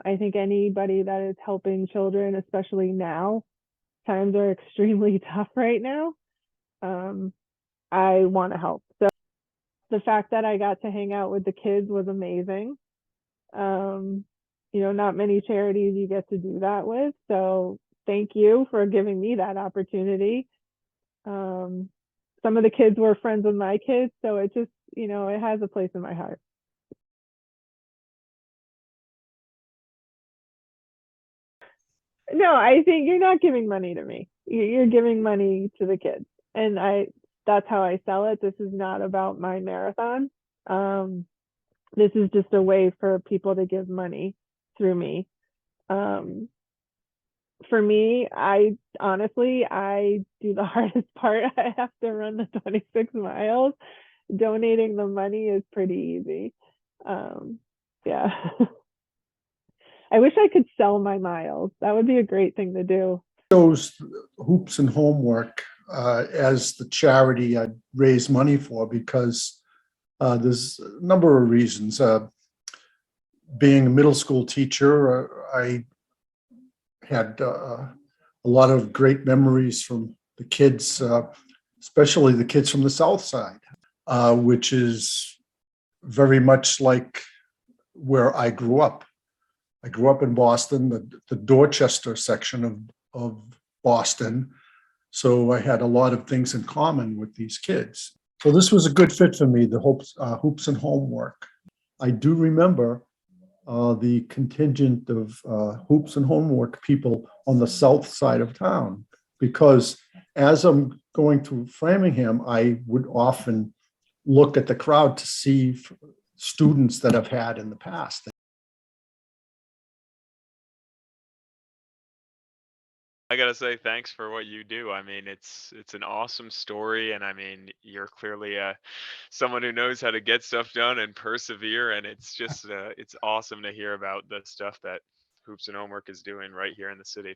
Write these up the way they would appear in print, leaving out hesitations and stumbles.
I think anybody that is helping children, especially now, times are extremely tough right now. Um, I want to help. So the fact that I got to hang out with the kids was amazing. Um, not many charities you get to do that with. So thank you for giving me that opportunity. Um, some of the kids were friends with my kids, so it just, it has a place in my heart. No, I think you're not giving money to me. You're giving money to the kids. And that's how I sell it. This is not about my marathon. Um, this is just a way for people to give money through me. Um, for me, I honestly, I do the hardest part. I have to run the 26 miles. Donating the money is pretty easy. Yeah. I wish I could sell my miles. That would be a great thing to do. Chose Hoops and Homework as the charity I raise money for because there's a number of reasons. Being a middle school teacher, I had a lot of great memories from the kids, especially the kids from the South Side, which is very much like where I grew up. I grew up in Boston, the Dorchester section of Boston. So I had a lot of things in common with these kids. So this was a good fit for me, the Hoops and Homework. I do remember the contingent of Hoops and Homework people on the south side of town, because as I'm going through Framingham, I would often look at the crowd to see students that I've had in the past. I gotta say thanks for what you do. I mean, it's an awesome story, and I mean, you're clearly someone who knows how to get stuff done and persevere, and it's awesome to hear about the stuff that Hoops and Homework is doing right here in the city.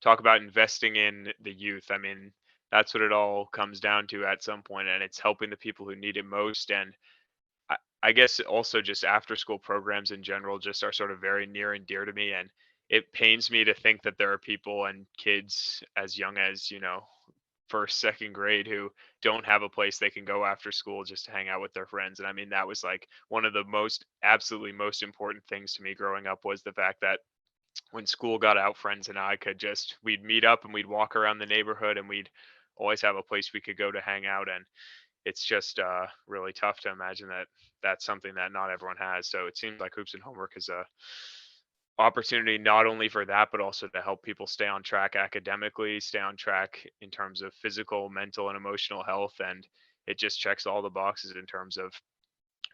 Talk about investing in the youth. I mean, that's what it all comes down to at some point, and it's helping the people who need it most. And I guess also just after school programs in general just are sort of very near and dear to me. And it pains me to think that there are people and kids as young as, first, second grade who don't have a place they can go after school just to hang out with their friends. And I mean, that was like one of the absolutely most important things to me growing up was the fact that when school got out, friends and I we'd meet up and we'd walk around the neighborhood and we'd always have a place we could go to hang out. And it's just really tough to imagine that that's something that not everyone has. So it seems like Hoops and Homework is a opportunity not only for that, but also to help people stay on track academically, stay on track in terms of physical, mental, and emotional health. And it just checks all the boxes in terms of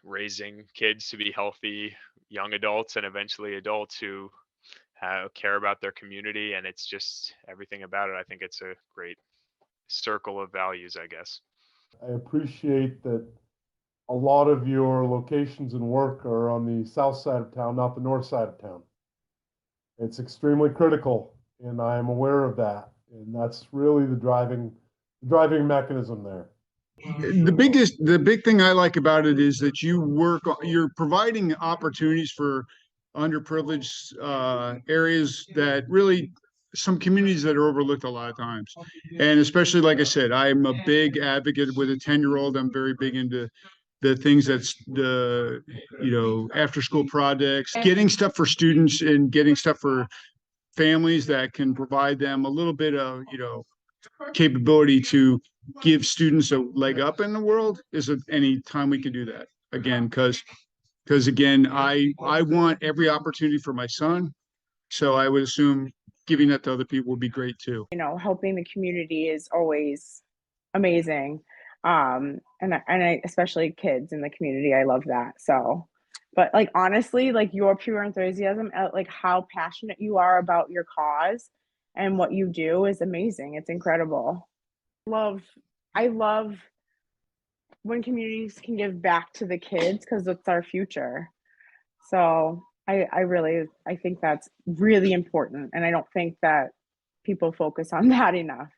raising kids to be healthy young adults and eventually adults who care about their community. And it's just everything about it. I think it's a great circle of values, I guess. I appreciate that a lot of your locations and work are on the south side of town, not the north side of town. It's extremely critical, and I am aware of that. And that's really the driving mechanism there. The big thing I like about it is that you're providing opportunities for underprivileged areas that really some communities that are overlooked a lot of times. And especially, like I said, I'm a big advocate with a 10-year-old. I'm very big into the things that's the, after school projects, getting stuff for students and getting stuff for families that can provide them a little bit of, capability to give students a leg up in the world is any time we can do that again, because again, I want every opportunity for my son. So I would assume giving that to other people would be great too. Helping the community is always amazing. And I especially kids in the community, I love that. So, but like honestly, like your pure enthusiasm, like how passionate you are about your cause and what you do is amazing. It's incredible. I love when communities can give back to the kids because it's our future. So I think that's really important. And I don't think that people focus on that enough.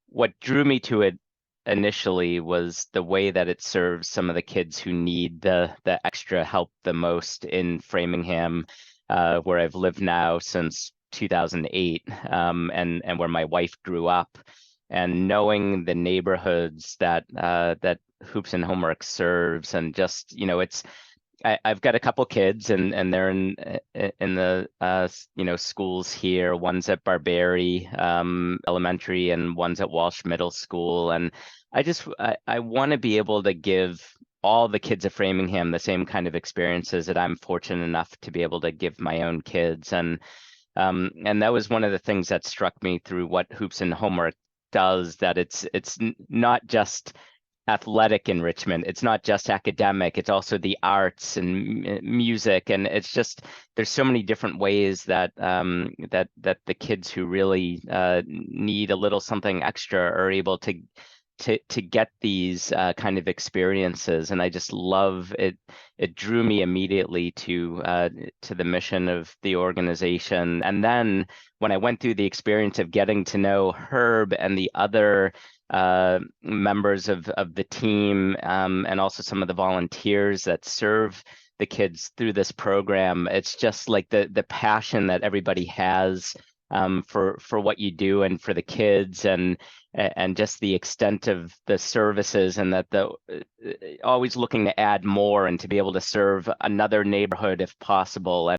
What drew me to it initially was the way that it serves some of the kids who need the extra help the most in Framingham. where I've lived now since 2008, and where my wife grew up, and knowing the neighborhoods that that Hoops and Homework serves, and just, you know, I've got a couple kids, and they're in the schools here. One's at Barberry Elementary, and one's at Walsh Middle School. And I want to be able to give all the kids of Framingham the same kind of experiences that I'm fortunate enough to be able to give my own kids. And that was one of the things that struck me through what Hoops and Homework does, that it's not just athletic enrichment, it's not just academic, it's also the arts and music, and it's just, there's so many different ways that that the kids who really need a little something extra are able to get these kind of experiences. And I just love it. It drew me immediately to the mission of the organization. And then when I went through the experience of getting to know Herb and the other members of the team, and also some of the volunteers that serve the kids through this program, it's just like the passion that everybody has for what you do and for the kids, and just the extent of the services, and that the always looking to add more and to be able to serve another neighborhood if possible.